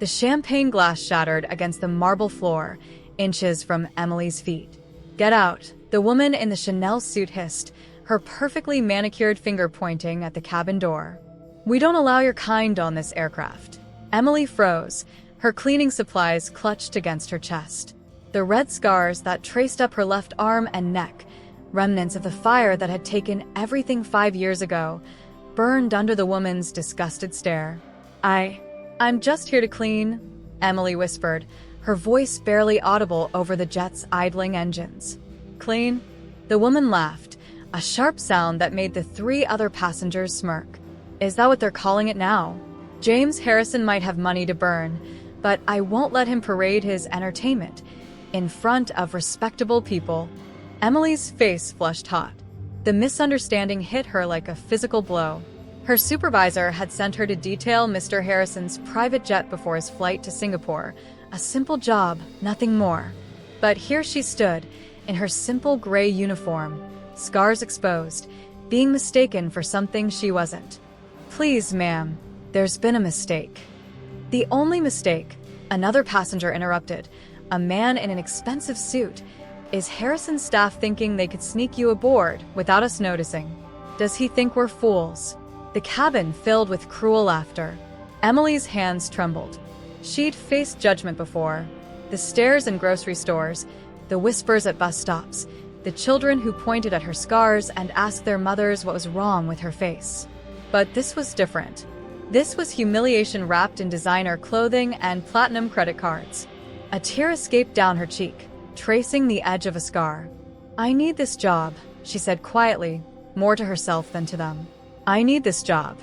The champagne glass shattered against the marble floor, inches from Emily's feet. "Get out," the woman in the Chanel suit hissed, her perfectly manicured finger pointing at the cabin door. "We don't allow your kind on this aircraft." Emily froze, her cleaning supplies clutched against her chest. The red scars that traced up her left arm and neck, remnants of the fire that had taken everything 5 years ago, burned under the woman's disgusted stare. I'm just here to clean," Emily whispered, her voice barely audible over the jet's idling engines. "Clean?" The woman laughed, a sharp sound that made the 3 other passengers smirk. "Is that what they're calling it now? James Harrison might have money to burn, but I won't let him parade his entertainment in front of respectable people." Emily's face flushed hot. The misunderstanding hit her like a physical blow. Her supervisor had sent her to detail Mr. Harrison's private jet before his flight to Singapore. A simple job, nothing more. But here she stood, in her simple gray uniform, scars exposed, being mistaken for something she wasn't. "Please, ma'am, there's been a mistake." "The only mistake," another passenger interrupted, a man in an expensive suit, "is Harrison's staff thinking they could sneak you aboard without us noticing. Does he think we're fools?" The cabin filled with cruel laughter. Emily's hands trembled. She'd faced judgment before. The stares in grocery stores, the whispers at bus stops, the children who pointed at her scars and asked their mothers what was wrong with her face. But this was different. This was humiliation wrapped in designer clothing and platinum credit cards. A tear escaped down her cheek, tracing the edge of a scar. "I need this job," she said quietly, more to herself than to them. "I need this job."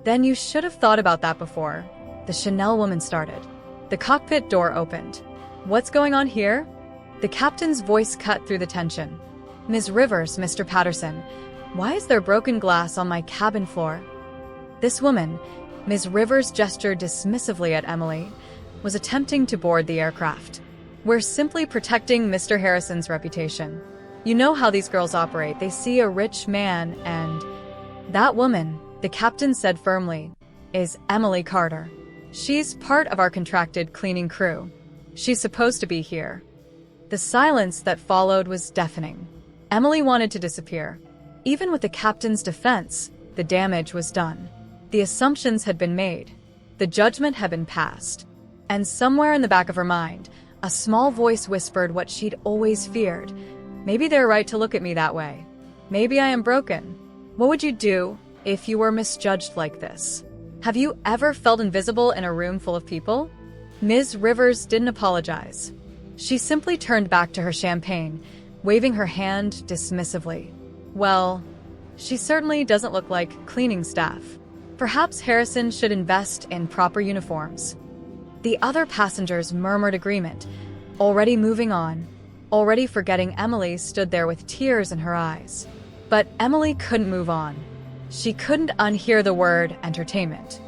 "Then you should have thought about that before," the Chanel woman started. The cockpit door opened. "What's going on here?" The captain's voice cut through the tension. "Ms. Rivers, Mr. Patterson, why is there broken glass on my cabin floor?" This woman, Ms. Rivers gestured dismissively at Emily, was attempting to board the aircraft. "We're simply protecting Mr. Harrison's reputation. You know how these girls operate. They see a rich man and—" "That woman," the captain said firmly, "is Emily Carter. She's part of our contracted cleaning crew. She's supposed to be here." The silence that followed was deafening. Emily wanted to disappear. Even with the captain's defense, the damage was done. The assumptions had been made. The judgment had been passed. And somewhere in the back of her mind, a small voice whispered what she'd always feared. "Maybe they're right to look at me that way. Maybe I am broken. What would you do if you were misjudged like this? Have you ever felt invisible in a room full of people?" Ms. Rivers didn't apologize. She simply turned back to her champagne, waving her hand dismissively. "Well, she certainly doesn't look like cleaning staff. Perhaps Harrison should invest in proper uniforms." The other passengers murmured agreement, already moving on, already forgetting Emily stood there with tears in her eyes. But Emily couldn't move on. She couldn't unhear the word entertainment.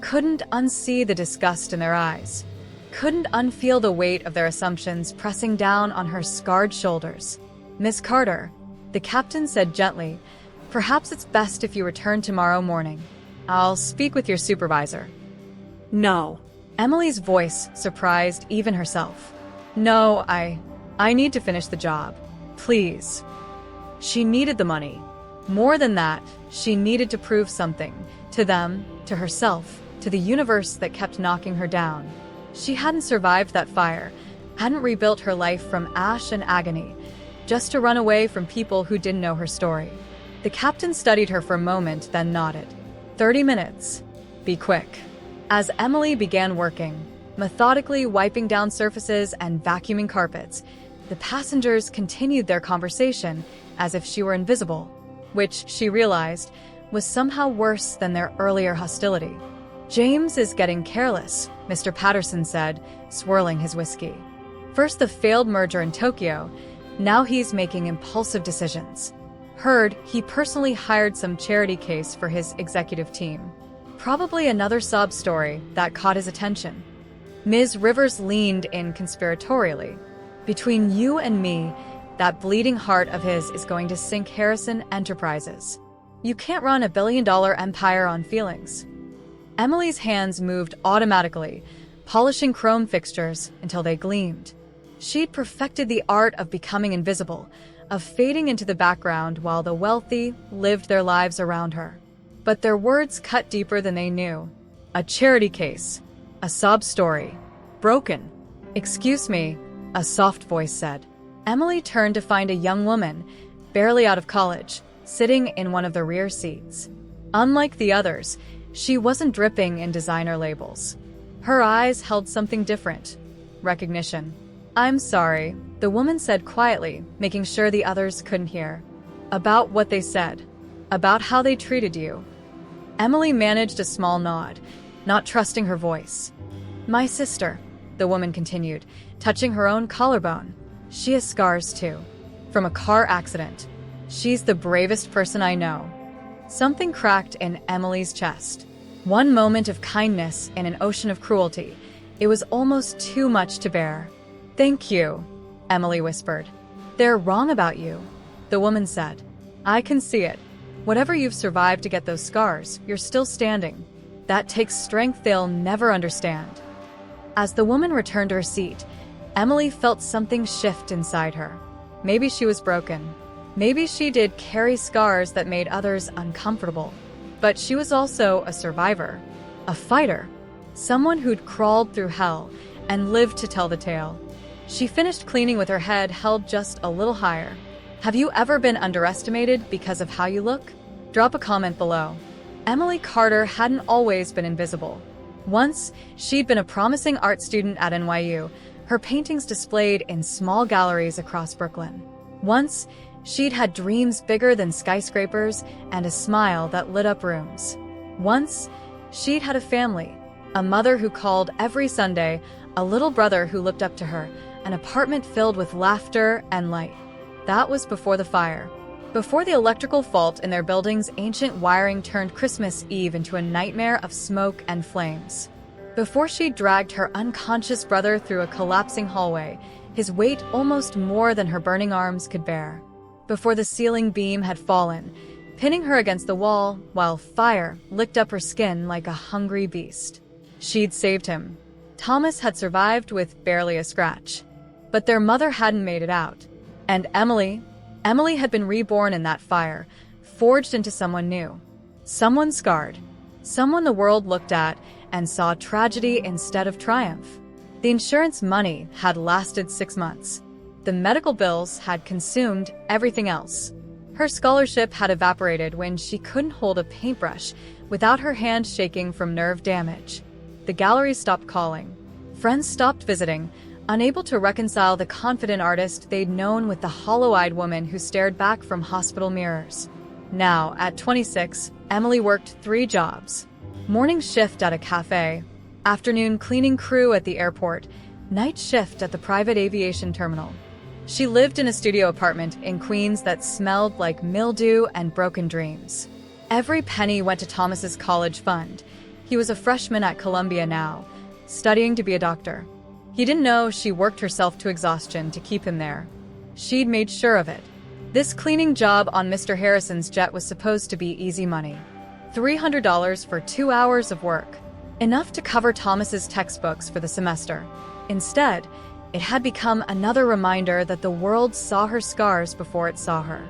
Couldn't unsee the disgust in their eyes. Couldn't unfeel the weight of their assumptions pressing down on her scarred shoulders. "Miss Carter," the captain said gently, "perhaps it's best if you return tomorrow morning. I'll speak with your supervisor." "No." Emily's voice surprised even herself. "No, I need to finish the job. Please." She needed the money. More than that, she needed to prove something. To them, to herself, to the universe that kept knocking her down. She hadn't survived that fire, hadn't rebuilt her life from ash and agony, just to run away from people who didn't know her story. The captain studied her for a moment, then nodded. 30 minutes. Be quick." As Emily began working, methodically wiping down surfaces and vacuuming carpets, the passengers continued their conversation as if she were invisible, which she realized was somehow worse than their earlier hostility. "James is getting careless," Mr. Patterson said, swirling his whiskey. "First the failed merger in Tokyo, now he's making impulsive decisions. Heard he personally hired some charity case for his executive team. Probably another sob story that caught his attention." Ms. Rivers leaned in conspiratorially. "Between you and me, that bleeding heart of his is going to sink Harrison Enterprises. You can't run a $1 billion empire on feelings." Emily's hands moved automatically, polishing chrome fixtures until they gleamed. She'd perfected the art of becoming invisible, of fading into the background while the wealthy lived their lives around her. But their words cut deeper than they knew. A charity case. A sob story. Broken. "Excuse me," a soft voice said. Emily turned to find a young woman, barely out of college, sitting in one of the rear seats. Unlike the others, she wasn't dripping in designer labels. Her eyes held something different. Recognition. "I'm sorry," the woman said quietly, making sure the others couldn't hear. "About what they said. About how they treated you." Emily managed a small nod, not trusting her voice. "My sister," the woman continued, touching her own collarbone. "She has scars too. From a car accident. She's the bravest person I know." Something cracked in Emily's chest. One moment of kindness in an ocean of cruelty. It was almost too much to bear. "Thank you," Emily whispered. "They're wrong about you," the woman said. "I can see it. Whatever you've survived to get those scars, you're still standing. That takes strength they'll never understand." As the woman returned to her seat, Emily felt something shift inside her. Maybe she was broken. Maybe she did carry scars that made others uncomfortable. But she was also a survivor, a fighter, someone who'd crawled through hell and lived to tell the tale. She finished cleaning with her head held just a little higher. Have you ever been underestimated because of how you look? Drop a comment below. Emily Carter hadn't always been invisible. Once, she'd been a promising art student at NYU, her paintings displayed in small galleries across Brooklyn. Once, she'd had dreams bigger than skyscrapers and a smile that lit up rooms. Once, she'd had a family, a mother who called every Sunday, a little brother who looked up to her, an apartment filled with laughter and light. That was before the fire. Before the electrical fault in their building's ancient wiring turned Christmas Eve into a nightmare of smoke and flames. Before she dragged her unconscious brother through a collapsing hallway, his weight almost more than her burning arms could bear. Before the ceiling beam had fallen, pinning her against the wall while fire licked up her skin like a hungry beast. She'd saved him. Thomas had survived with barely a scratch. But their mother hadn't made it out. And Emily had been reborn in that fire, forged into someone new. Someone scarred. Someone the world looked at and saw tragedy instead of triumph. The insurance money had lasted 6 months. The medical bills had consumed everything else. Her scholarship had evaporated when she couldn't hold a paintbrush without her hand shaking from nerve damage. The galleries stopped calling. Friends stopped visiting, unable to reconcile the confident artist they'd known with the hollow-eyed woman who stared back from hospital mirrors. Now, at 26, Emily worked 3 jobs. Morning shift at a cafe, afternoon cleaning crew at the airport, night shift at the private aviation terminal. She lived in a studio apartment in Queens that smelled like mildew and broken dreams. Every penny went to Thomas's college fund. He was a freshman at Columbia now, studying to be a doctor. He didn't know she worked herself to exhaustion to keep him there. She'd made sure of it. This cleaning job on Mr. Harrison's jet was supposed to be easy money. $300 for 2 hours of work. Enough to cover Thomas's textbooks for the semester. Instead, it had become another reminder that the world saw her scars before it saw her.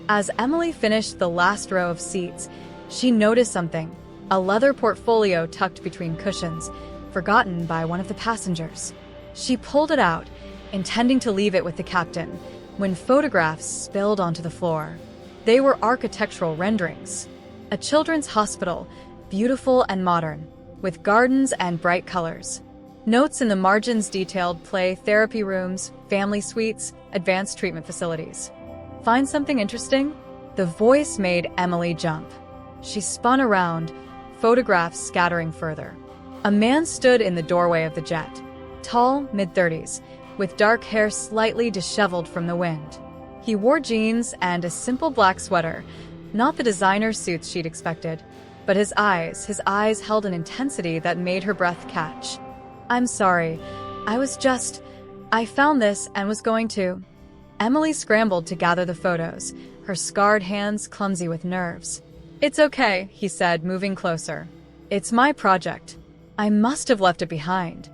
As Emily finished the last row of seats, she noticed something. A leather portfolio tucked between cushions, forgotten by one of the passengers. She pulled it out, intending to leave it with the captain, when photographs spilled onto the floor. They were architectural renderings. A children's hospital, beautiful and modern, with gardens and bright colors. Notes in the margins detailed play therapy rooms, family suites, advanced treatment facilities. Find something interesting? The voice made Emily jump. She spun around, photographs scattering further. A man stood in the doorway of the jet. Tall, mid-30s, with dark hair slightly disheveled from the wind. He wore jeans and a simple black sweater, not the designer suits she'd expected, but his eyes held an intensity that made her breath catch. "I'm sorry, I found this and was going to..." Emily scrambled to gather the photos, her scarred hands clumsy with nerves. "It's okay," he said, moving closer. "It's my project. I must have left it behind."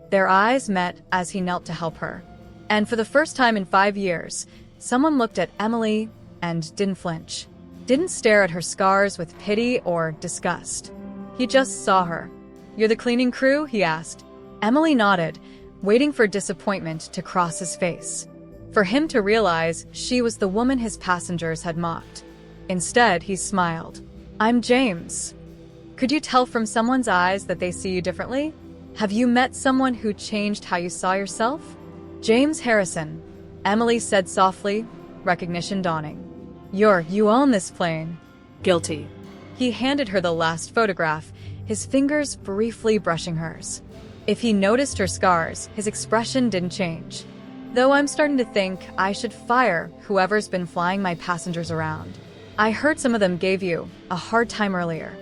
Their eyes met as he knelt to help her. And for the first time in 5 years, someone looked at Emily and didn't flinch. Didn't stare at her scars with pity or disgust. He just saw her. "You're the cleaning crew?" he asked. Emily nodded, waiting for disappointment to cross his face. For him to realize she was the woman his passengers had mocked. Instead, he smiled. "I'm James. Could you tell from someone's eyes that they see you differently? Have you met someone who changed how you saw yourself?" "James Harrison," Emily said softly, recognition dawning. You own this plane." Guilty. He handed her the last photograph, his fingers briefly brushing hers. If he noticed her scars, his expression didn't change. "Though I'm starting to think I should fire whoever's been flying my passengers around. I heard some of them gave you a hard time earlier."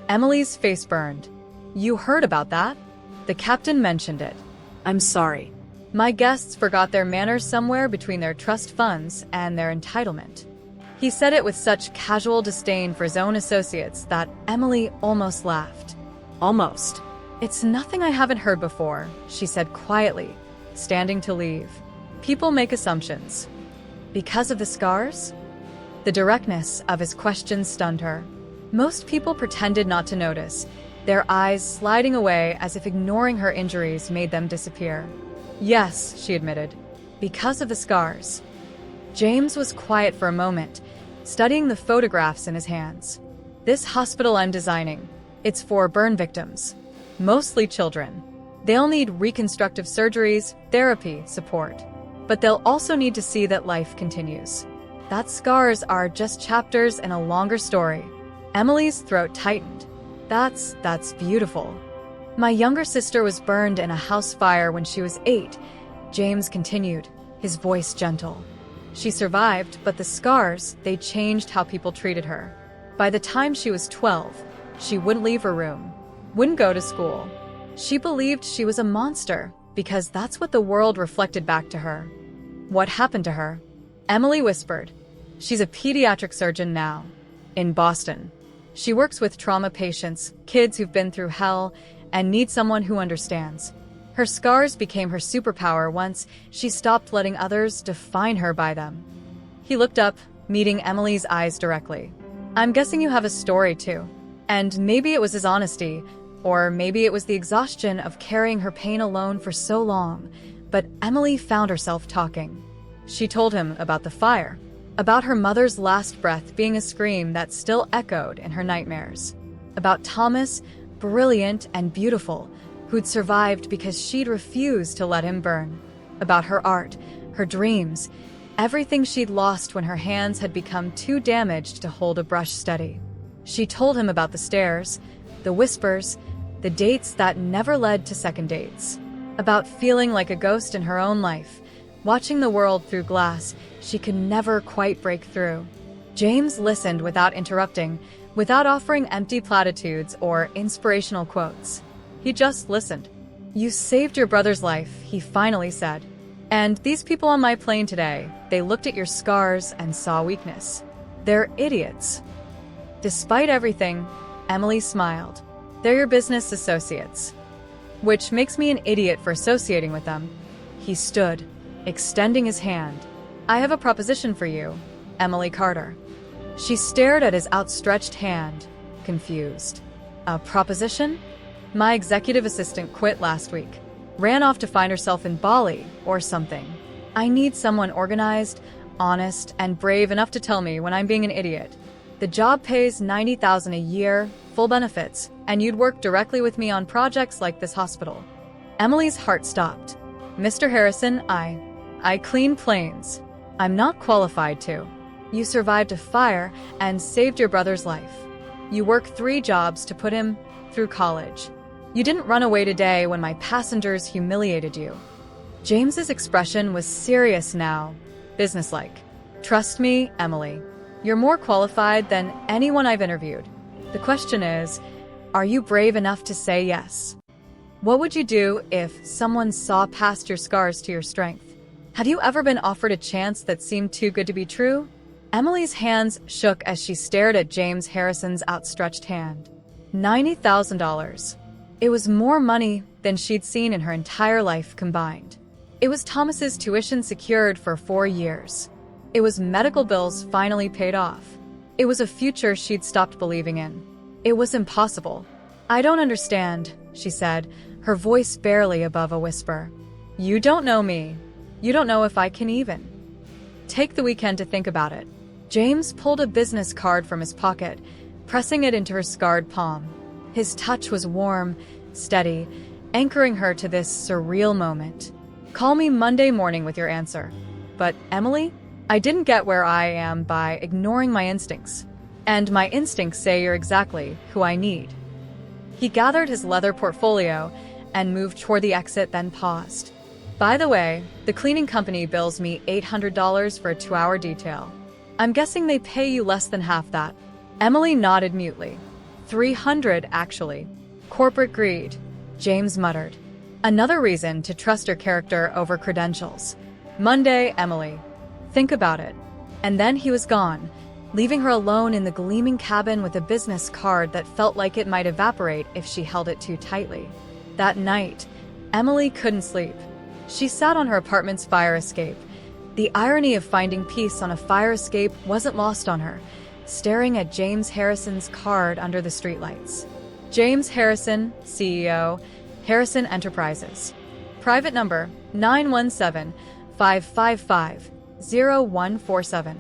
Emily's face burned. "You heard about that?" "The captain mentioned it." I'm sorry. "My guests forgot their manners somewhere between their trust funds and their entitlement." He said it with such casual disdain for his own associates that Emily almost laughed. Almost. "It's nothing I haven't heard before," she said quietly, standing to leave. "People make assumptions." "Because of the scars?" The directness of his question stunned her. Most people pretended not to notice, their eyes sliding away as if ignoring her injuries made them disappear. "Yes," she admitted, "because of the scars." James was quiet for a moment, studying the photographs in his hands. "This hospital I'm designing, it's for burn victims, mostly children. They'll need reconstructive surgeries, therapy, support. But they'll also need to see that life continues. That scars are just chapters in a longer story." Emily's throat tightened. That's beautiful. "My younger sister was burned in a house fire when she was 8, James continued, his voice gentle. "She survived, but the scars, they changed how people treated her. By the time she was 12, she wouldn't leave her room, wouldn't go to school. She believed she was a monster because that's what the world reflected back to her." "What happened to her?" Emily whispered. "She's a pediatric surgeon now, in Boston. She works with trauma patients, kids who've been through hell, and need someone who understands. Her scars became her superpower once she stopped letting others define her by them." He looked up, meeting Emily's eyes directly. "I'm guessing you have a story too. And maybe it was his honesty, or maybe it was the exhaustion of carrying her pain alone for so long." But Emily found herself talking. She told him about the fire, about her mother's last breath being a scream that still echoed in her nightmares, about Thomas, brilliant and beautiful, who'd survived because she'd refused to let him burn, about her art, her dreams, everything she'd lost when her hands had become too damaged to hold a brush steady. She told him about the stares, the whispers, the dates that never led to second dates, about feeling like a ghost in her own life, watching the world through glass she could never quite break through. James listened without interrupting, without offering empty platitudes or inspirational quotes. He just listened. "You saved your brother's life," he finally said. "And these people on my plane today, they looked at your scars and saw weakness. They're idiots." Despite everything, Emily smiled. "They're your business associates. Which makes me an idiot for associating with them." He stood, extending his hand. "I have a proposition for you, Emily Carter." She stared at his outstretched hand, confused. "A proposition?" "My executive assistant quit last week. Ran off to find herself in Bali or something. I need someone organized, honest, and brave enough to tell me when I'm being an idiot. The job pays $90,000 a year, full benefits, and you'd work directly with me on projects like this hospital." Emily's heart stopped. "Mr. Harrison, I clean planes. I'm not qualified to. You survived a fire and saved your brother's life. You worked 3 jobs to put him through college. You didn't run away today when my passengers humiliated you." James's expression was serious now, businesslike. "Trust me, Emily. You're more qualified than anyone I've interviewed. The question is, are you brave enough to say yes? What would you do if someone saw past your scars to your strength? Have you ever been offered a chance that seemed too good to be true?" Emily's hands shook as she stared at James Harrison's outstretched hand. $90,000. It was more money than she'd seen in her entire life combined. It was Thomas's tuition secured for 4 years. It was medical bills finally paid off. It was a future she'd stopped believing in. It was impossible. "I don't understand," she said, her voice barely above a whisper. "You don't know me. You don't know if I can even." "Take the weekend to think about it." James pulled a business card from his pocket, pressing it into her scarred palm. His touch was warm, steady, anchoring her to this surreal moment. "Call me Monday morning with your answer." "But, Emily, I didn't get where I am by ignoring my instincts. And my instincts say you're exactly who I need." He gathered his leather portfolio and moved toward the exit, then paused. "By the way, the cleaning company bills me $800 for a 2-hour detail. I'm guessing they pay you less than half that." Emily nodded mutely. $300, actually. "Corporate greed," James muttered. Another reason to trust her character over credentials. "Monday, Emily. Think about it." And then he was gone, leaving her alone in the gleaming cabin with a business card that felt like it might evaporate if she held it too tightly. That night, Emily couldn't sleep. She sat on her apartment's fire escape. The irony of finding peace on a fire escape wasn't lost on her, staring at James Harrison's card under the streetlights. James Harrison, CEO, Harrison Enterprises. Private number 917-555-0147.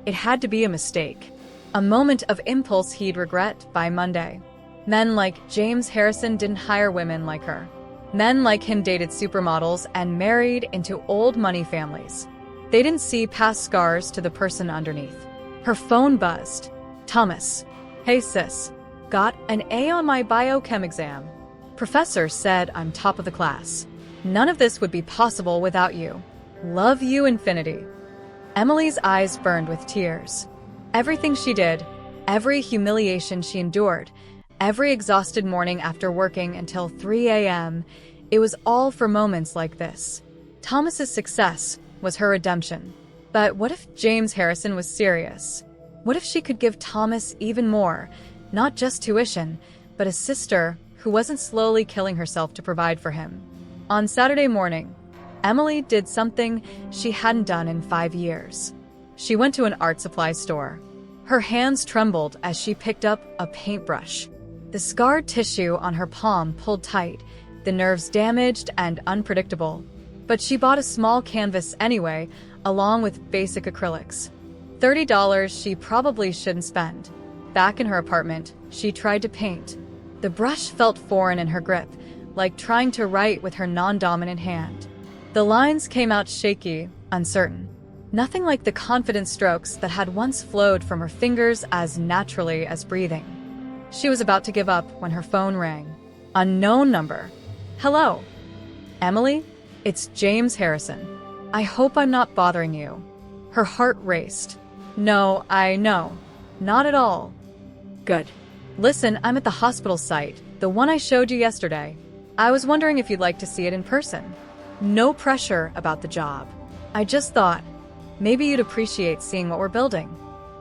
It had to be a mistake. A moment of impulse he'd regret by Monday. Men like James Harrison didn't hire women like her. Men like him dated supermodels and married into old money families. They didn't see past scars to the person underneath. Her phone buzzed. "Thomas. Hey sis. Got an A on my biochem exam. Professor said I'm top of the class. None of this would be possible without you. Love you infinity." Emily's eyes burned with tears. Everything she did, every humiliation she endured, every exhausted morning after working until 3 a.m., it was all for moments like this. Thomas's success was her redemption. But what if James Harrison was serious? What if she could give Thomas even more, not just tuition, but a sister who wasn't slowly killing herself to provide for him? On Saturday morning, Emily did something she hadn't done in 5 years. She went to an art supply store. Her hands trembled as she picked up a paintbrush. The scarred tissue on her palm pulled tight, the nerves damaged and unpredictable. But she bought a small canvas anyway, along with basic acrylics. $30 she probably shouldn't spend. Back in her apartment, she tried to paint. The brush felt foreign in her grip, like trying to write with her non-dominant hand. The lines came out shaky, uncertain. Nothing like the confident strokes that had once flowed from her fingers as naturally as breathing. She was about to give up when her phone rang. Unknown number. "Hello. Emily? It's James Harrison. I hope I'm not bothering you." Her heart raced. "No, I know. Not at all." "Good. Listen, I'm at the hospital site, the one I showed you yesterday. I was wondering if you'd like to see it in person. No pressure about the job. I just thought, maybe you'd appreciate seeing what we're building."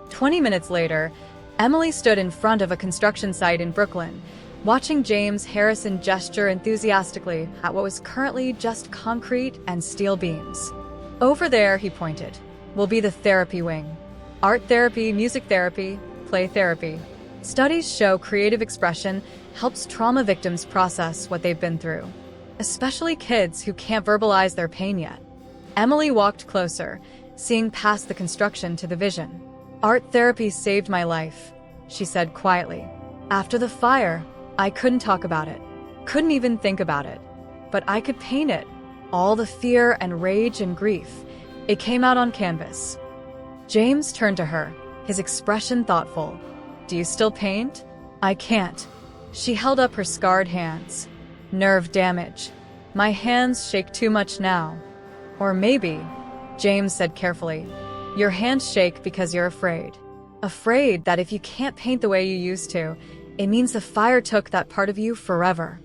20 minutes later, Emily stood in front of a construction site in Brooklyn, watching James Harrison gesture enthusiastically at what was currently just concrete and steel beams. "Over there," he pointed, "will be the therapy wing. Art therapy, music therapy, play therapy. Studies show creative expression helps trauma victims process what they've been through, especially kids who can't verbalize their pain yet." Emily walked closer, seeing past the construction to the vision. "Art therapy saved my life," she said quietly. "After the fire, I couldn't talk about it, couldn't even think about it, but I could paint it. All the fear and rage and grief. It came out on canvas." James turned to her, his expression thoughtful. "Do you still paint?" "I can't." She held up her scarred hands. "Nerve damage. My hands shake too much now." "Or maybe," James said carefully, "your hands shake because you're afraid. Afraid that if you can't paint the way you used to, it means the fire took that part of you forever."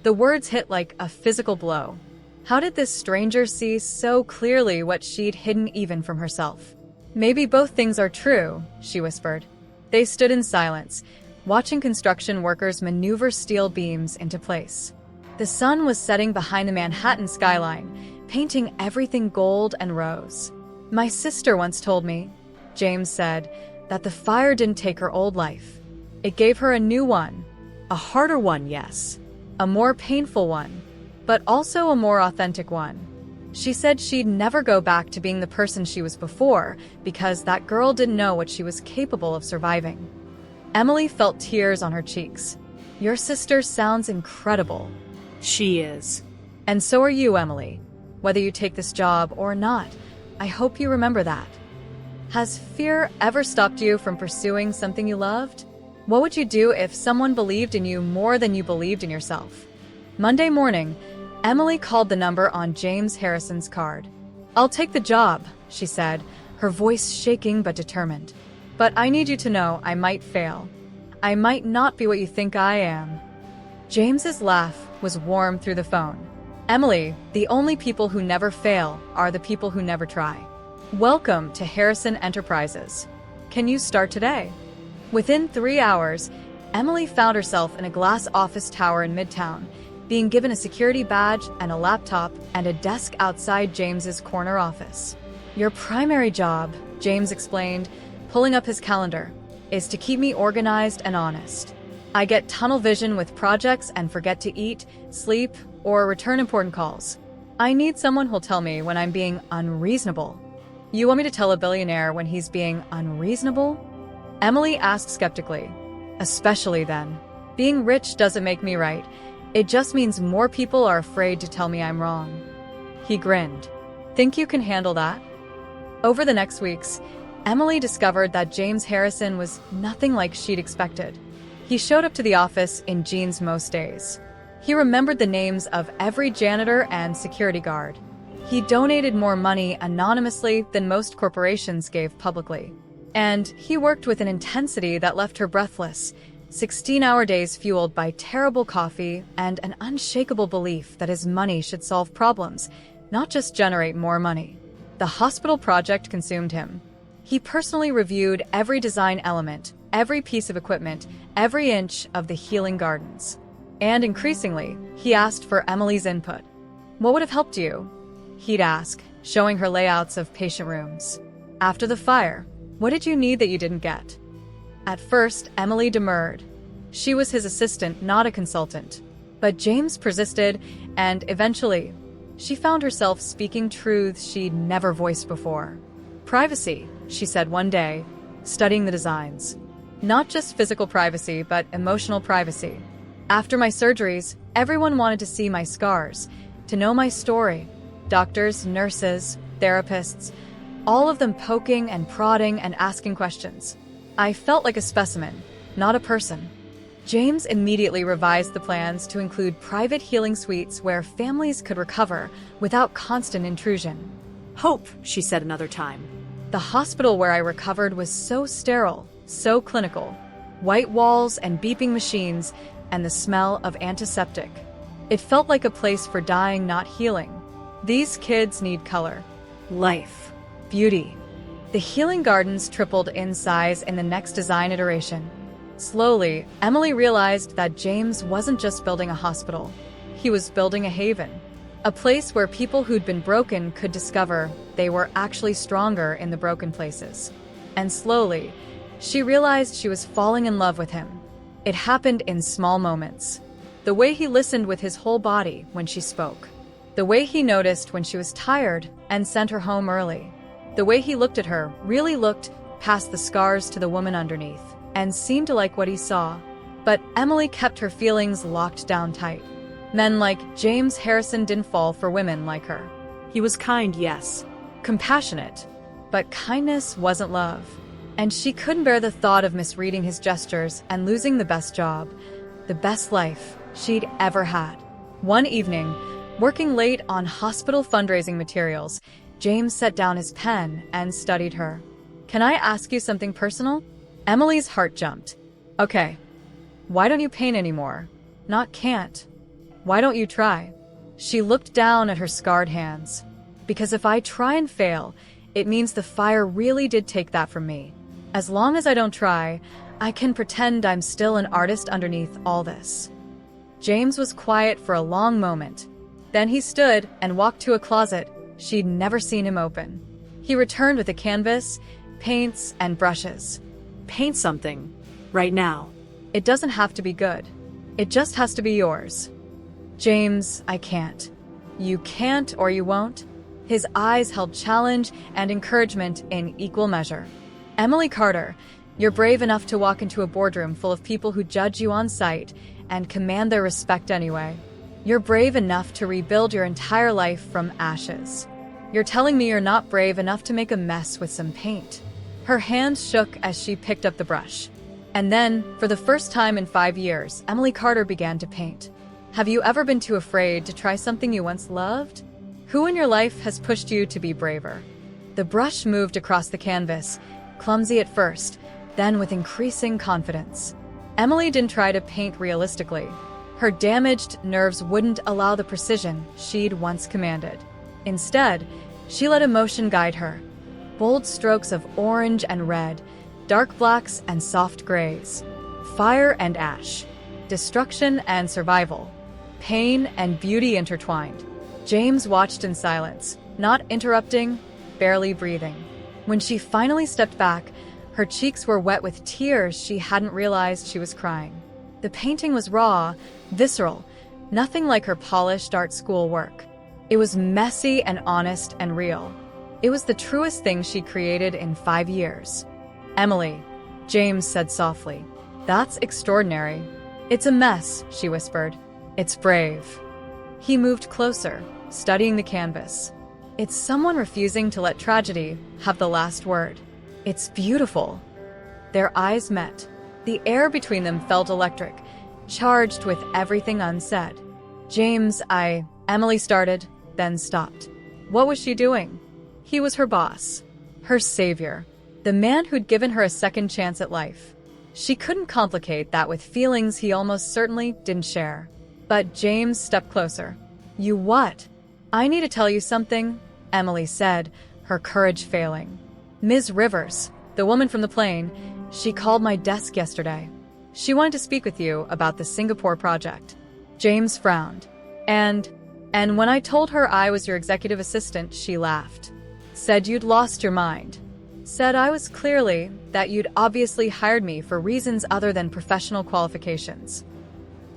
The words hit like a physical blow. How did this stranger see so clearly what she'd hidden even from herself? "Maybe both things are true," she whispered. They stood in silence, watching construction workers maneuver steel beams into place. The sun was setting behind the Manhattan skyline, painting everything gold and rose. My sister once told me, James said, that the fire didn't take her old life. It gave her a new one. A harder one, yes. A more painful one, but also a more authentic one. She said she'd never go back to being the person she was before because that girl didn't know what she was capable of surviving. Emily felt tears on her cheeks. Your sister sounds incredible. She is. And so are you, Emily. Whether you take this job or not, I hope you remember that. Has fear ever stopped you from pursuing something you loved? What would you do if someone believed in you more than you believed in yourself? Monday morning, Emily called the number on James Harrison's card. I'll take the job, she said, her voice shaking but determined. But I need you to know I might fail. I might not be what you think I am. James's laugh was warm through the phone. Emily, the only people who never fail are the people who never try. Welcome to Harrison Enterprises. Can you start today? Within 3 hours, Emily found herself in a glass office tower in Midtown, being given a security badge and a laptop and a desk outside James's corner office. Your primary job, James explained, pulling up his calendar, is to keep me organized and honest. I get tunnel vision with projects and forget to eat, sleep, or return important calls. I need someone who'll tell me when I'm being unreasonable. You want me to tell a billionaire when he's being unreasonable? Emily asked skeptically. Especially then. Being rich doesn't make me right. It just means more people are afraid to tell me I'm wrong. He grinned. Think you can handle that? Over the next weeks, Emily discovered that James Harrison was nothing like she'd expected. He showed up to the office in jeans most days. He remembered the names of every janitor and security guard. He donated more money anonymously than most corporations gave publicly. And he worked with an intensity that left her breathless, 16-hour days fueled by terrible coffee and an unshakable belief that his money should solve problems, not just generate more money. The hospital project consumed him. He personally reviewed every design element, every piece of equipment, every inch of the healing gardens. And increasingly, he asked for Emily's input. What would have helped you? He'd ask, showing her layouts of patient rooms. After the fire, what did you need that you didn't get? At first, Emily demurred. She was his assistant, not a consultant. But James persisted, and eventually, she found herself speaking truths she'd never voiced before. Privacy, she said one day, studying the designs. Not just physical privacy, but emotional privacy. After my surgeries, everyone wanted to see my scars, to know my story. Doctors, nurses, therapists, all of them poking and prodding and asking questions. I felt like a specimen, not a person. James immediately revised the plans to include private healing suites where families could recover without constant intrusion. Hope, she said another time. The hospital where I recovered was so sterile, so clinical. White walls and beeping machines and the smell of antiseptic. It felt like a place for dying, not healing. These kids need color, life, beauty. The healing gardens tripled in size in the next design iteration. Slowly, Emily realized that James wasn't just building a hospital. He was building a haven. A place where people who'd been broken could discover they were actually stronger in the broken places. And slowly, she realized she was falling in love with him. It happened in small moments. The way he listened with his whole body when she spoke. The way he noticed when she was tired and sent her home early. The way he looked at her, really looked past the scars to the woman underneath, and seemed to like what he saw. But Emily kept her feelings locked down tight. Men like James Harrison didn't fall for women like her. He was kind, yes. Compassionate. But kindness wasn't love. And she couldn't bear the thought of misreading his gestures and losing the best job, the best life she'd ever had. One evening, working late on hospital fundraising materials, James set down his pen and studied her. Can I ask you something personal? Emily's heart jumped. Okay. Why don't you paint anymore? Not can't. Why don't you try? She looked down at her scarred hands. Because if I try and fail, it means the fire really did take that from me. As long as I don't try, I can pretend I'm still an artist underneath all this. James was quiet for a long moment. Then he stood and walked to a closet she'd never seen him open. He returned with a canvas, paints, and brushes. Paint something. Right now. It doesn't have to be good. It just has to be yours. James, I can't. You can't or you won't? His eyes held challenge and encouragement in equal measure. Emily Carter, you're brave enough to walk into a boardroom full of people who judge you on sight and command their respect anyway. You're brave enough to rebuild your entire life from ashes. You're telling me you're not brave enough to make a mess with some paint. Her hands shook as she picked up the brush. And then, for the first time in 5 years, Emily Carter began to paint. Have you ever been too afraid to try something you once loved? Who in your life has pushed you to be braver? The brush moved across the canvas, clumsy at first, then with increasing confidence. Emily didn't try to paint realistically. Her damaged nerves wouldn't allow the precision she'd once commanded. Instead, she let emotion guide her. Bold strokes of orange and red, dark blacks and soft grays, fire and ash, destruction and survival, pain and beauty intertwined. James watched in silence, not interrupting, barely breathing. When she finally stepped back, her cheeks were wet with tears she hadn't realized she was crying. The painting was raw, visceral, nothing like her polished art school work. It was messy and honest and real. It was the truest thing she created in 5 years. Emily, James said softly. That's extraordinary. It's a mess, she whispered. It's brave. He moved closer, studying the canvas. It's someone refusing to let tragedy have the last word. It's beautiful. Their eyes met. The air between them felt electric, charged with everything unsaid. Emily started, then stopped. What was she doing? He was her boss, her savior, the man who'd given her a second chance at life. She couldn't complicate that with feelings he almost certainly didn't share. But James stepped closer. You what? I need to tell you something, Emily said, her courage failing. Ms. Rivers, the woman from the plane, she called my desk yesterday. She wanted to speak with you about the Singapore project. James frowned. And when I told her I was your executive assistant, she laughed. Said you'd lost your mind. Said I was clearly that you'd obviously hired me for reasons other than professional qualifications.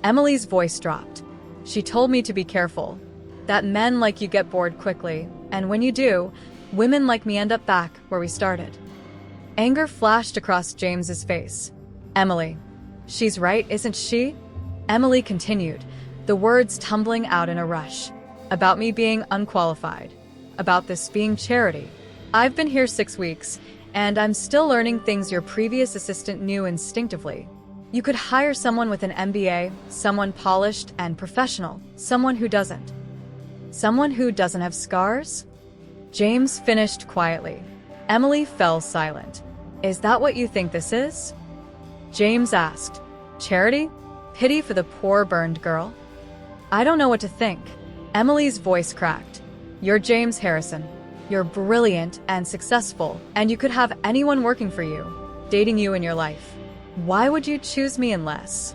Emily's voice dropped. She told me to be careful, that men like you get bored quickly, and when you do, women like me end up back where we started. Anger flashed across James's face. Emily, she's right, isn't she? Emily continued, the words tumbling out in a rush. About me being unqualified. About this being charity. I've been here 6 weeks, and I'm still learning things your previous assistant knew instinctively. You could hire someone with an MBA, someone polished and professional, someone who doesn't. Someone who doesn't have scars? James finished quietly. Emily fell silent. Is that what you think this is? James asked. Charity? Pity for the poor burned girl? I don't know what to think. Emily's voice cracked. You're James Harrison. You're brilliant and successful, and you could have anyone working for you, dating you in your life. Why would you choose me unless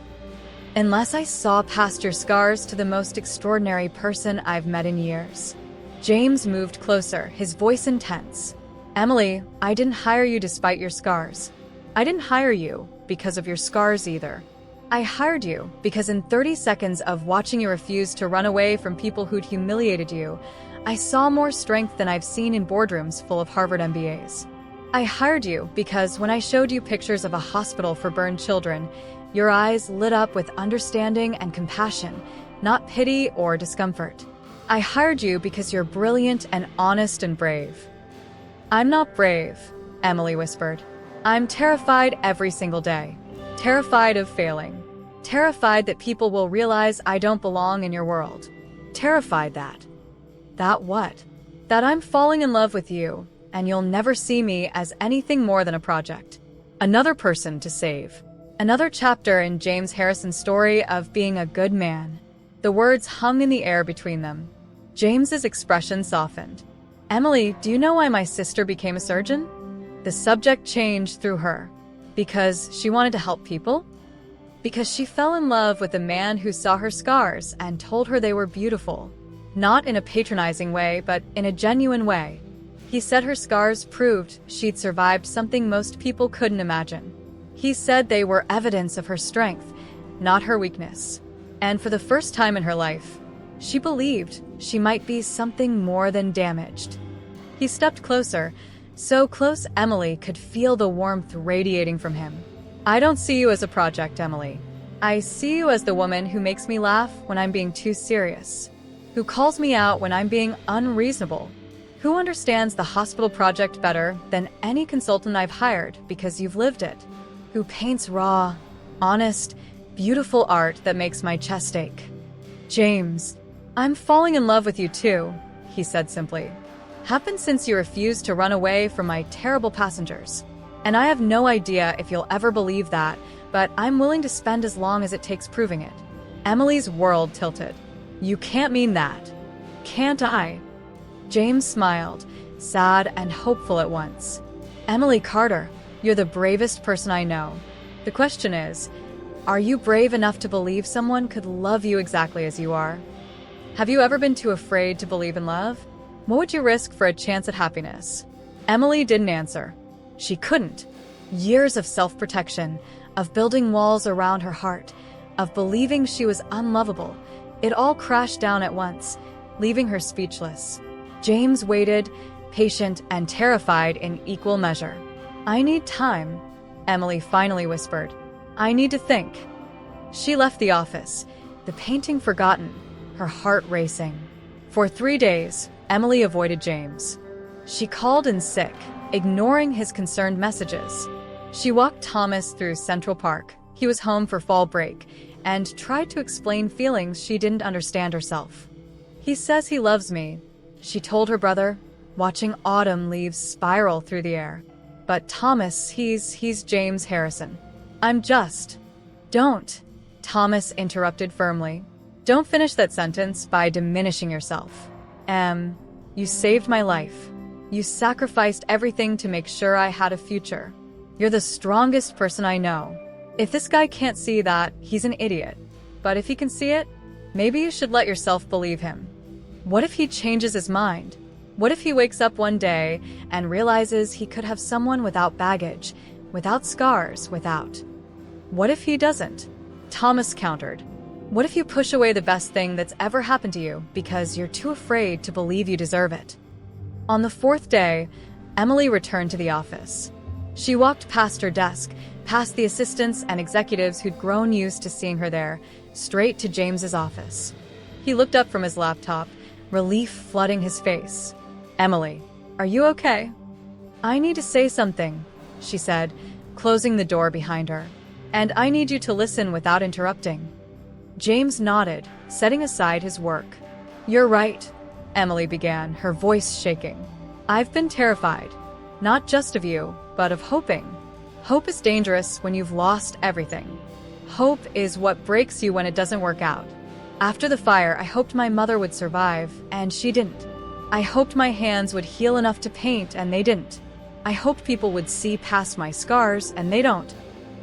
I saw past your scars to the most extraordinary person I've met in years? James moved closer, his voice intense. Emily, I didn't hire you despite your scars. I didn't hire you because of your scars either. I hired you because in 30 seconds of watching you refuse to run away from people who'd humiliated you, I saw more strength than I've seen in boardrooms full of Harvard MBAs. I hired you because when I showed you pictures of a hospital for burned children, your eyes lit up with understanding and compassion, not pity or discomfort. I hired you because you're brilliant and honest and brave. I'm not brave, Emily whispered. I'm terrified every single day. Terrified of failing. Terrified that people will realize I don't belong in your world. Terrified that. That what? That I'm falling in love with you, and you'll never see me as anything more than a project. Another person to save. Another chapter in James Harrison's story of being a good man. The words hung in the air between them. James's expression softened. Emily, do you know why my sister became a surgeon? The subject changed through her. Because she wanted to help people? Because she fell in love with a man who saw her scars and told her they were beautiful. Not in a patronizing way, but in a genuine way. He said her scars proved she'd survived something most people couldn't imagine. He said they were evidence of her strength, not her weakness. And for the first time in her life, she believed she might be something more than damaged. He stepped closer, so close Emily could feel the warmth radiating from him. I don't see you as a project, Emily. I see you as the woman who makes me laugh when I'm being too serious, who calls me out when I'm being unreasonable, who understands the hospital project better than any consultant I've hired because you've lived it, who paints raw, honest, beautiful art that makes my chest ache. James, I'm falling in love with you too, he said simply. Happened since you refused to run away from my terrible passengers. And I have no idea if you'll ever believe that, but I'm willing to spend as long as it takes proving it. Emily's world tilted. You can't mean that. Can't I? James smiled, sad and hopeful at once. Emily Carter, you're the bravest person I know. The question is, are you brave enough to believe someone could love you exactly as you are? Have you ever been too afraid to believe in love? What would you risk for a chance at happiness? Emily didn't answer. She couldn't. Years of self-protection, of building walls around her heart, of believing she was unlovable, it all crashed down at once, leaving her speechless. James waited, patient and terrified in equal measure. I need time, Emily finally whispered. I need to think. She left the office, the painting forgotten, her heart racing. For 3 days, Emily avoided James. She called in sick, ignoring his concerned messages. She walked Thomas through Central Park. He was home for fall break, and tried to explain feelings she didn't understand herself. He says he loves me, she told her brother, watching autumn leaves spiral through the air. But Thomas, he's James Harrison. I'm just... Don't, Thomas interrupted firmly. Don't finish that sentence by diminishing yourself. You saved my life. You sacrificed everything to make sure I had a future. You're the strongest person I know. If this guy can't see that, he's an idiot. But if he can see it, maybe you should let yourself believe him. What if he changes his mind? What if he wakes up one day and realizes he could have someone without baggage, without scars, without... What if he doesn't? Thomas countered. What if you push away the best thing that's ever happened to you because you're too afraid to believe you deserve it? On the 4th day, Emily returned to the office. She walked past her desk, past the assistants and executives who'd grown used to seeing her there, straight to James's office. He looked up from his laptop, relief flooding his face. Emily, are you okay? I need to say something, she said, closing the door behind her. And I need you to listen without interrupting. James nodded, setting aside his work. You're right, Emily began, her voice shaking. I've been terrified, not just of you, but of hoping. Hope is dangerous when you've lost everything. Hope is what breaks you when it doesn't work out. After the fire, I hoped my mother would survive, and she didn't. I hoped my hands would heal enough to paint, and they didn't. I hoped people would see past my scars, and they don't.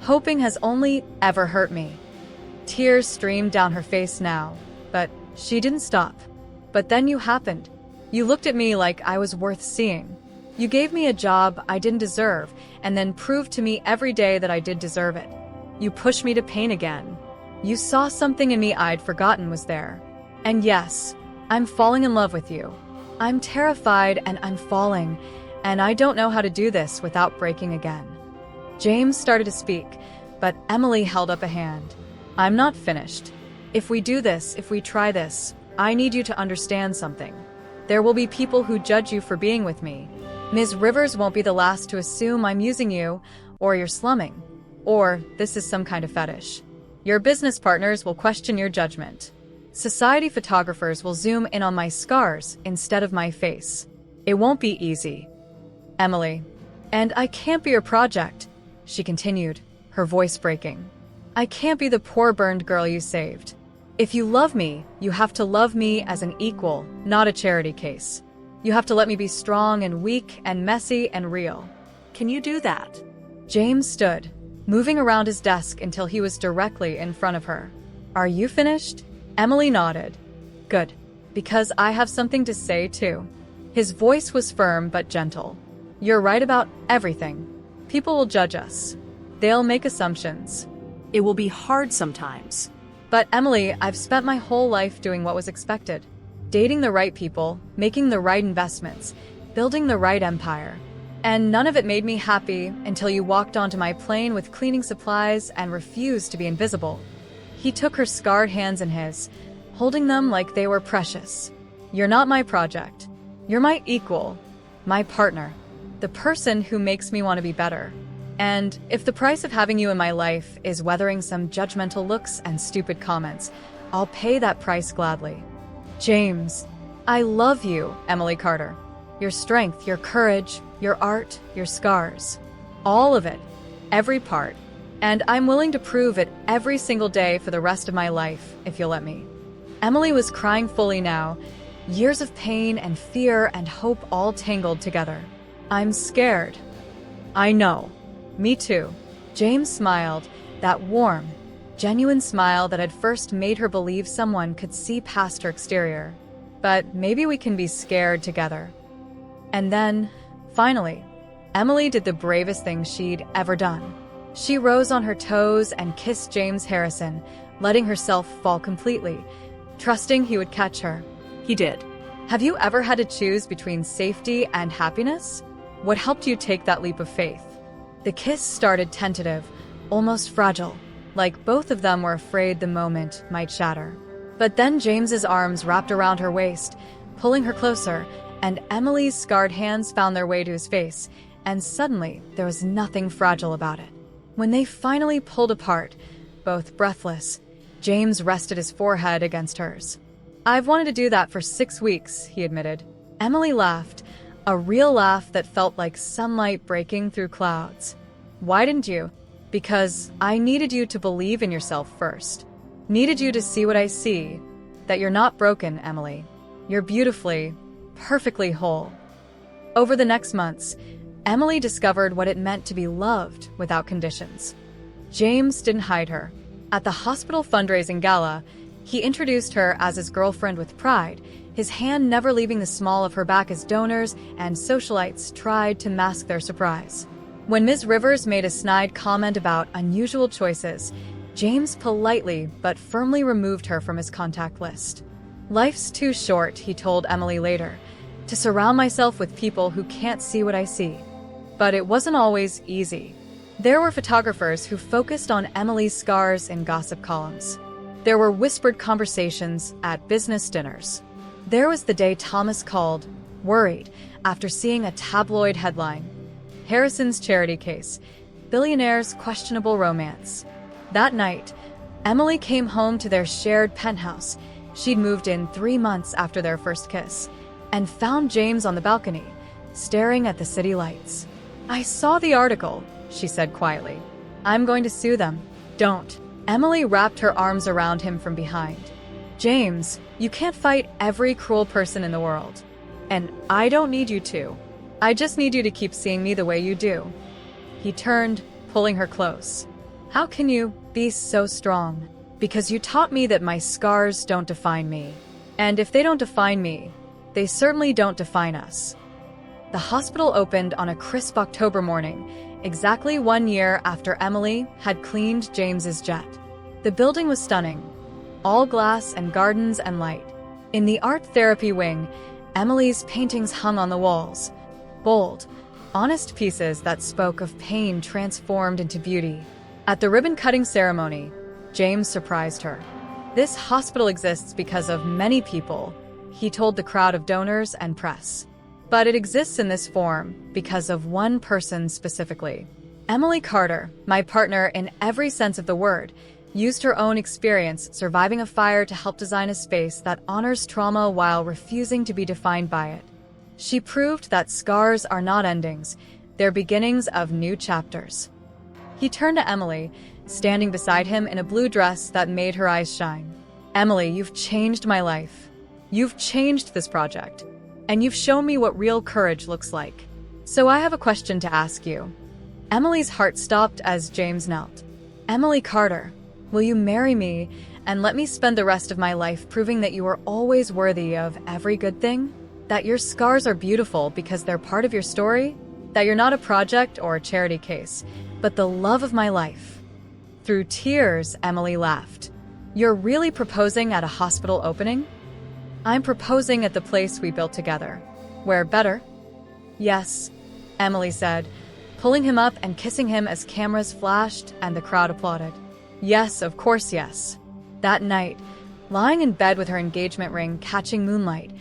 Hoping has only ever hurt me. Tears streamed down her face now, but she didn't stop. But then you happened. You looked at me like I was worth seeing. You gave me a job I didn't deserve, and then proved to me every day that I did deserve it. You pushed me to paint again. You saw something in me I'd forgotten was there. And yes, I'm falling in love with you. I'm terrified and I'm falling, and I don't know how to do this without breaking again. James started to speak, but Emily held up a hand. I'm not finished. If we do this, if we try this, I need you to understand something. There will be people who judge you for being with me. Ms. Rivers won't be the last to assume I'm using you, or you're slumming, or this is some kind of fetish. Your business partners will question your judgment. Society photographers will zoom in on my scars instead of my face. It won't be easy. Emily. And I can't be your project, she continued, her voice breaking. I can't be the poor burned girl you saved. If you love me, you have to love me as an equal, not a charity case. You have to let me be strong and weak and messy and real. Can you do that? James stood, moving around his desk until he was directly in front of her. "Are you finished?" Emily nodded. "Good, because I have something to say too." His voice was firm but gentle. "You're right about everything. People will judge us. They'll make assumptions. It will be hard sometimes. But Emily, I've spent my whole life doing what was expected. Dating the right people, making the right investments, building the right empire. And none of it made me happy until you walked onto my plane with cleaning supplies and refused to be invisible." He took her scarred hands in his, holding them like they were precious. "You're not my project. You're my equal, my partner, the person who makes me want to be better. And if the price of having you in my life is weathering some judgmental looks and stupid comments, I'll pay that price gladly." "James, I love you, Emily Carter. Your strength, your courage, your art, your scars. All of it. Every part. And I'm willing to prove it every single day for the rest of my life, if you'll let me." Emily was crying fully now, years of pain and fear and hope all tangled together. "I'm scared." "I know. Me too." James smiled, that warm, genuine smile that had first made her believe someone could see past her exterior. "But maybe we can be scared together." And then, finally, Emily did the bravest thing she'd ever done. She rose on her toes and kissed James Harrison, letting herself fall completely, trusting he would catch her. He did. Have you ever had to choose between safety and happiness? What helped you take that leap of faith? The kiss started tentative, almost fragile, like both of them were afraid the moment might shatter. But then James's arms wrapped around her waist, pulling her closer, and Emily's scarred hands found their way to his face, and suddenly there was nothing fragile about it. When they finally pulled apart, both breathless, James rested his forehead against hers. "I've wanted to do that for 6 weeks," he admitted. Emily laughed, a real laugh that felt like sunlight breaking through clouds. "Why didn't you?" "Because I needed you to believe in yourself first. Needed you to see what I see, that you're not broken, Emily. You're beautifully, perfectly whole." Over the next months, Emily discovered what it meant to be loved without conditions. James didn't hide her. At the hospital fundraising gala, he introduced her as his girlfriend with pride, his hand never leaving the small of her back as donors and socialites tried to mask their surprise. When Ms. Rivers made a snide comment about unusual choices, James politely but firmly removed her from his contact list. "Life's too short," he told Emily later, "to surround myself with people who can't see what I see." But it wasn't always easy. There were photographers who focused on Emily's scars in gossip columns. There were whispered conversations at business dinners. There was the day Thomas called, worried, after seeing a tabloid headline: "Harrison's charity case, billionaire's questionable romance." That night, Emily came home to their shared penthouse. She'd moved in 3 months after their first kiss, and found James on the balcony, staring at the city lights. "I saw the article," she said quietly. "I'm going to sue them." "Don't." Emily wrapped her arms around him from behind. "James, you can't fight every cruel person in the world. And I don't need you to. I just need you to keep seeing me the way you do." He turned, pulling her close. "How can you be so strong?" "Because you taught me that my scars don't define me. And if they don't define me, they certainly don't define us." The hospital opened on a crisp October morning, exactly 1 year after Emily had cleaned James's jet. The building was stunning, all glass and gardens and light. In the art therapy wing, Emily's paintings hung on the walls, bold, honest pieces that spoke of pain transformed into beauty. At the ribbon-cutting ceremony, James surprised her. "This hospital exists because of many people," he told the crowd of donors and press. "But it exists in this form because of one person specifically. Emily Carter, my partner in every sense of the word, used her own experience surviving a fire to help design a space that honors trauma while refusing to be defined by it. She proved that scars are not endings, they're beginnings of new chapters." He turned to Emily, standing beside him in a blue dress that made her eyes shine. "Emily, you've changed my life. You've changed this project. And you've shown me what real courage looks like. So I have a question to ask you. Emily's heart stopped as James knelt. Emily Carter, will you marry me and let me spend the rest of my life proving that you are always worthy of every good thing? That your scars are beautiful because they're part of your story? That you're not a project or a charity case, but the love of my life? Through tears, Emily laughed. You're really proposing at a hospital opening? I'm proposing at the place we built together. Where better? Yes, Emily said, pulling him up and kissing him as cameras flashed and the crowd applauded. Yes, of course, yes. That night, lying in bed with her engagement ring catching moonlight,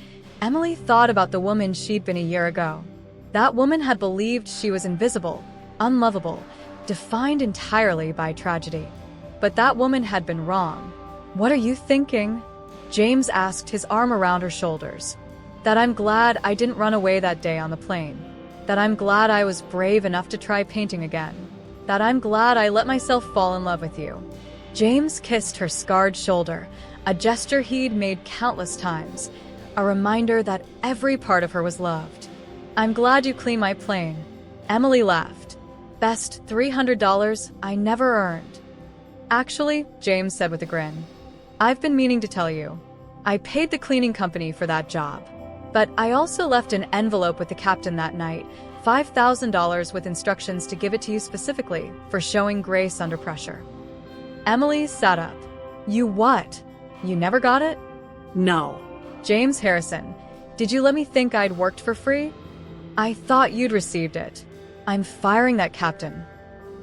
Emily thought about the woman she'd been a year ago. That woman had believed she was invisible, unlovable, defined entirely by tragedy. But that woman had been wrong. What are you thinking? James asked, his arm around her shoulders. That I'm glad I didn't run away that day on the plane. That I'm glad I was brave enough to try painting again. That I'm glad I let myself fall in love with you. James kissed her scarred shoulder, a gesture he'd made countless times, a reminder that every part of her was loved. I'm glad you cleaned my plane. Emily laughed. Best $300 I never earned. Actually, James said with a grin, I've been meaning to tell you. I paid the cleaning company for that job. But I also left an envelope with the captain that night, $5,000 with instructions to give it to you specifically for showing grace under pressure. Emily sat up. You what? You never got it? No. James Harrison, did you let me think I'd worked for free? I thought you'd received it. I'm firing that captain.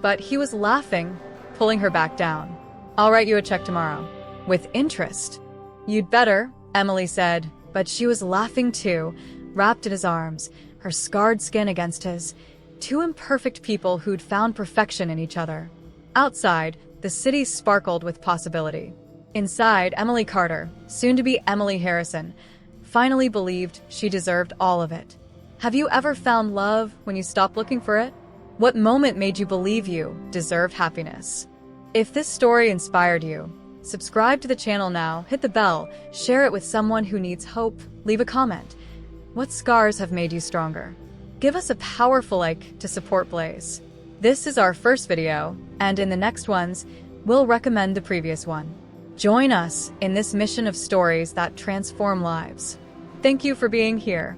But he was laughing, pulling her back down. I'll write you a check tomorrow. With interest. You'd better, Emily said, but she was laughing too, wrapped in his arms, her scarred skin against his. Two imperfect people who'd found perfection in each other. Outside, the city sparkled with possibility. Inside, Emily Carter, soon to be Emily Harrison, finally believed she deserved all of it. Have you ever found love when you stopped looking for it? What moment made you believe you deserved happiness? If this story inspired you, subscribe to the channel now, hit the bell, share it with someone who needs hope, leave a comment. What scars have made you stronger? Give us a powerful like to support Blaze. This is our first video, and in the next ones, we'll recommend the previous one. Join us in this mission of stories that transform lives. Thank you for being here.